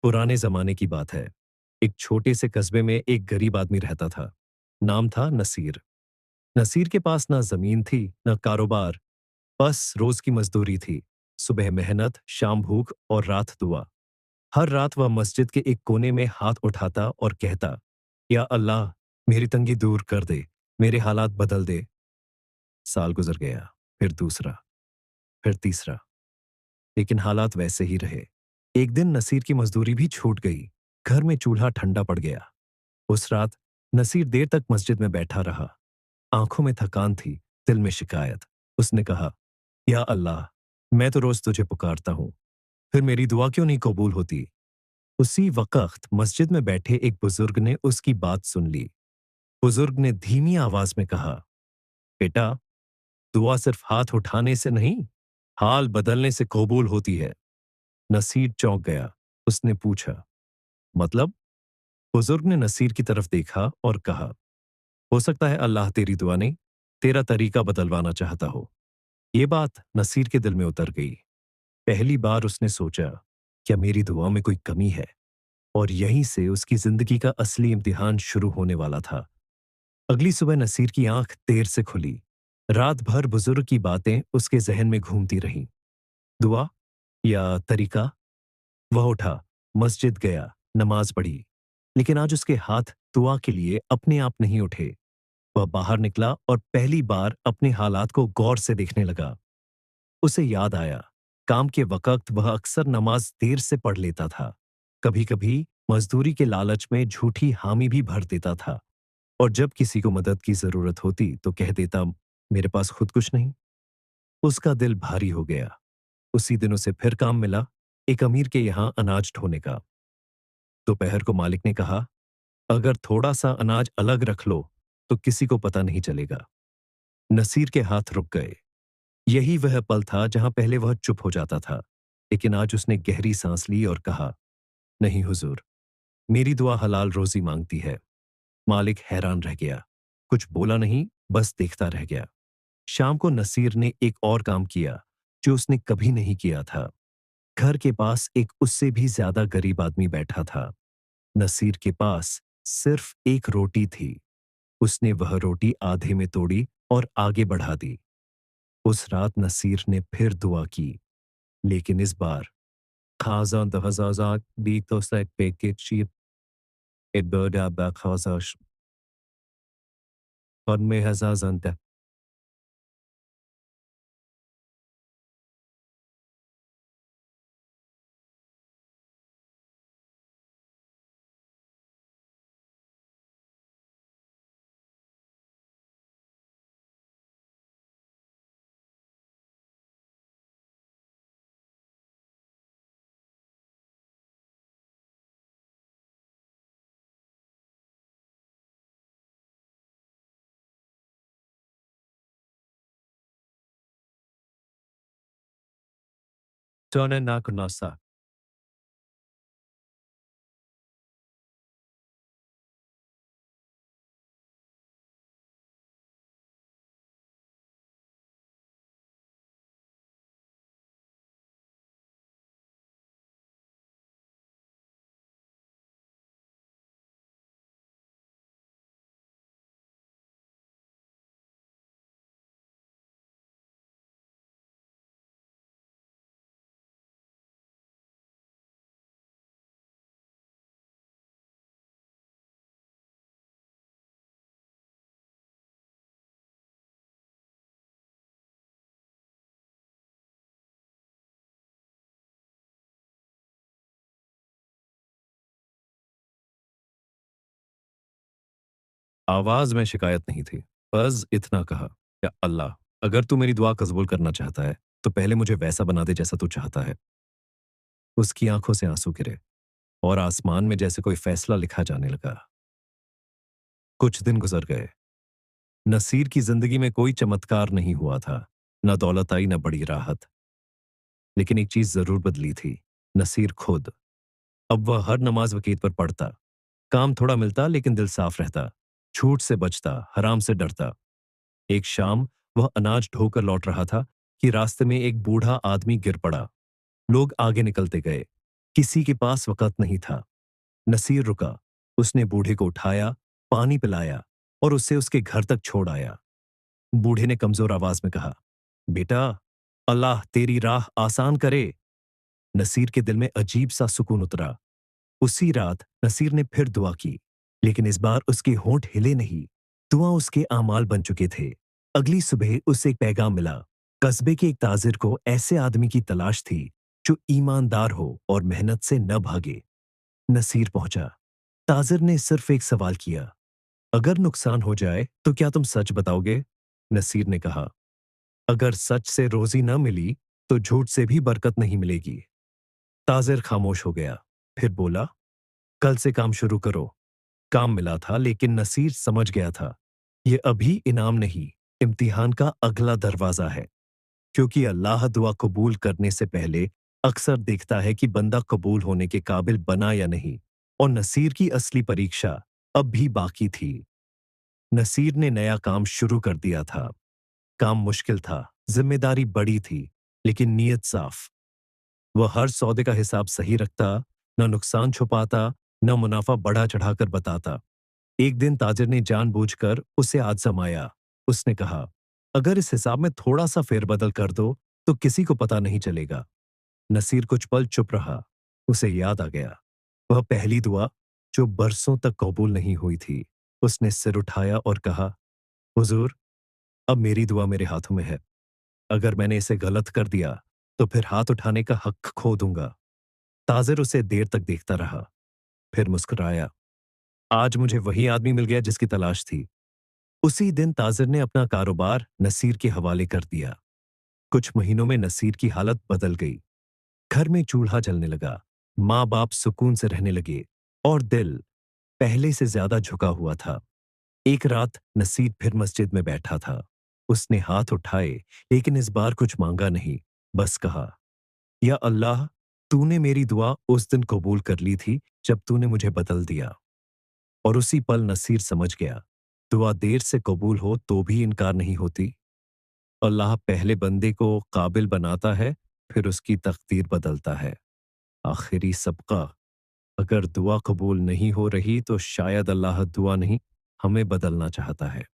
पुराने जमाने की बात है। एक छोटे से कस्बे में एक गरीब आदमी रहता था। नाम था नसीर। नसीर के पास ना जमीन थी, ना कारोबार, बस रोज की मजदूरी थी। सुबह मेहनत, शाम भूख और रात दुआ। हर रात वह मस्जिद के एक कोने में हाथ उठाता और कहता, या अल्लाह, मेरी तंगी दूर कर दे, मेरे हालात बदल दे। साल गुजर गया, फिर दूसरा, फिर तीसरा, लेकिन हालात वैसे ही रहे। एक दिन नसीर की मजदूरी भी छूट गई। घर में चूल्हा ठंडा पड़ गया। उस रात नसीर देर तक मस्जिद में बैठा रहा। आंखों में थकान थी, दिल में शिकायत। उसने कहा, या अल्लाह, मैं तो रोज तुझे पुकारता हूं, फिर मेरी दुआ क्यों नहीं कबूल होती? उसी वक्त मस्जिद में बैठे एक बुजुर्ग ने उसकी बात सुन ली। बुजुर्ग ने धीमी आवाज में कहा, बेटा, दुआ सिर्फ हाथ उठाने से नहीं, हाल बदलने से कबूल होती है। नसीर चौंक गया। उसने पूछा, मतलब? बुजुर्ग ने नसीर की तरफ देखा और कहा, हो सकता है अल्लाह तेरी दुआ नहीं, तेरा तरीका बदलवाना चाहता हो। ये बात नसीर के दिल में उतर गई। पहली बार उसने सोचा, क्या मेरी दुआ में कोई कमी है? और यहीं से उसकी जिंदगी का असली इम्तिहान शुरू होने वाला था। अगली सुबह नसीर की आंख देर से खुली। रात भर बुजुर्ग की बातें उसके जहन में घूमती रहीं। दुआ या तरीका? वह उठा, मस्जिद गया, नमाज पढ़ी। लेकिन आज उसके हाथ दुआ के लिए अपने आप नहीं उठे। वह बाहर निकला और पहली बार अपने हालात को गौर से देखने लगा। उसे याद आया, काम के वक्त वह अक्सर नमाज देर से पढ़ लेता था। कभी कभी मजदूरी के लालच में झूठी हामी भी भर देता था। और जब किसी को मदद की जरूरत होती तो कह देता, मेरे पास खुद कुछ नहीं। उसका दिल भारी हो गया। उसी दिन उसे फिर काम मिला, एक अमीर के यहां अनाज ढोने का। दोपहर को मालिक ने कहा, अगर थोड़ा सा अनाज अलग रख लो तो किसी को पता नहीं चलेगा। नसीर के हाथ रुक गए। यही वह पल था जहां पहले वह चुप हो जाता था, लेकिन आज उसने गहरी सांस ली और कहा, नहीं हुजूर, मेरी दुआ हलाल रोजी मांगती है। मालिक हैरान रह गया। कुछ बोला नहीं, बस देखता रह गया। शाम को नसीर ने एक और काम किया जो उसने कभी नहीं किया था। घर के पास एक उससे भी ज्यादा गरीब आदमी बैठा था। नसीर के पास सिर्फ एक रोटी थी। उसने वह रोटी आधे में तोड़ी और आगे बढ़ा दी। उस रात नसीर ने फिर दुआ की, लेकिन इस बार खाजा दहजाजा दी तो से पेके चीप एडबर्डा बाखाजाश और में हजाजंत। टोने नाकुनासा। आवाज में शिकायत नहीं थी, बस इतना कहा, या अल्लाह, अगर तू मेरी दुआ कबूल करना चाहता है तो पहले मुझे वैसा बना दे जैसा तू चाहता है। उसकी आंखों से आंसू गिरे और आसमान में जैसे कोई फैसला लिखा जाने लगा। कुछ दिन गुजर गए। नसीर की जिंदगी में कोई चमत्कार नहीं हुआ था, ना दौलत आई, ना बड़ी राहत। लेकिन एक चीज जरूर बदली थी, नसीर खुद। अब वह हर नमाज वकीत पर पढ़ता। काम थोड़ा मिलता लेकिन दिल साफ रहता। झूठ से बचता, हराम से डरता। एक शाम वह अनाज ढोकर लौट रहा था कि रास्ते में एक बूढ़ा आदमी गिर पड़ा। लोग आगे निकलते गए। किसी के पास वक़्त नहीं था। नसीर रुका। उसने बूढ़े को उठाया, पानी पिलाया और उसे उसके घर तक छोड़ आया। बूढ़े ने कमज़ोर आवाज़ में कहा, "बेटा, अल्लाह तेरी राह आसान करे।" नसीर के दिल में अजीब-सा सुकून उतरा। उसी रात नसीर ने फिर दुआ की, लेकिन इस बार उसके होंठ हिले नहीं। दुआ उसके आमाल बन चुके थे। अगली सुबह उसे एक पैगाम मिला। कस्बे के एक ताजिर को ऐसे आदमी की तलाश थी जो ईमानदार हो और मेहनत से न भागे। नसीर पहुंचा। ताजिर ने सिर्फ एक सवाल किया, "अगर नुकसान हो जाए तो क्या तुम सच बताओगे?" नसीर ने कहा, "अगर सच से रोजी न मिली तो झूठ से भी बरकत नहीं मिलेगी।" ताजिर खामोश हो गया। फिर बोला, "कल से काम शुरू करो।" काम मिला था, लेकिन नसीर समझ गया था, ये अभी इनाम नहीं, इम्तिहान का अगला दरवाजा है। क्योंकि अल्लाह दुआ कबूल करने से पहले अक्सर देखता है कि बंदा कबूल होने के काबिल बना या नहीं। और नसीर की असली परीक्षा अब भी बाकी थी। नसीर ने नया काम शुरू कर दिया था। काम मुश्किल था, जिम्मेदारी बड़ी थी, लेकिन नीयत साफ। वह हर सौदे का हिसाब सही रखता, न नुकसान छुपाता, न मुनाफा बढ़ा चढ़ाकर बताता। एक दिन ताजिर ने जानबूझकर उसे आजमाया। उसने कहा, "अगर इस हिसाब में थोड़ा सा फेरबदल कर दो तो किसी को पता नहीं चलेगा।" नसीर कुछ पल चुप रहा। उसे याद आ गया, वह पहली दुआ जो बरसों तक कबूल नहीं हुई थी। उसने सिर उठाया और कहा, "हुजूर, अब मेरी दुआ मेरे हाथों में है। अगर मैंने इसे गलत कर दिया तो फिर हाथ उठाने का हक खो दूंगा।" ताजिर उसे देर तक देखता रहा, फिर मुस्कुराया। "आज मुझे वही आदमी मिल गया जिसकी तलाश थी।" उसी दिन ताजिर ने अपना कारोबार नसीर के हवाले कर दिया। कुछ महीनों में नसीर की हालत बदल गई। घर में चूल्हा जलने लगा, माँ बाप सुकून से रहने लगे और दिल पहले से ज्यादा झुका हुआ था। एक रात नसीर फिर मस्जिद में बैठा था। उसने हाथ उठाए, लेकिन इस बार कुछ मांगा नहीं, बस कहा, "या अल्लाह, तूने मेरी दुआ उस दिन कबूल कर ली थी जब तूने मुझे बदल दिया।" और उसी पल नसीर समझ गया, दुआ देर से कबूल हो तो भी इनकार नहीं होती। अल्लाह पहले बंदे को काबिल बनाता है, फिर उसकी तकदीर बदलता है। आखिरी सबका, अगर दुआ कबूल नहीं हो रही तो शायद अल्लाह दुआ नहीं, हमें बदलना चाहता है।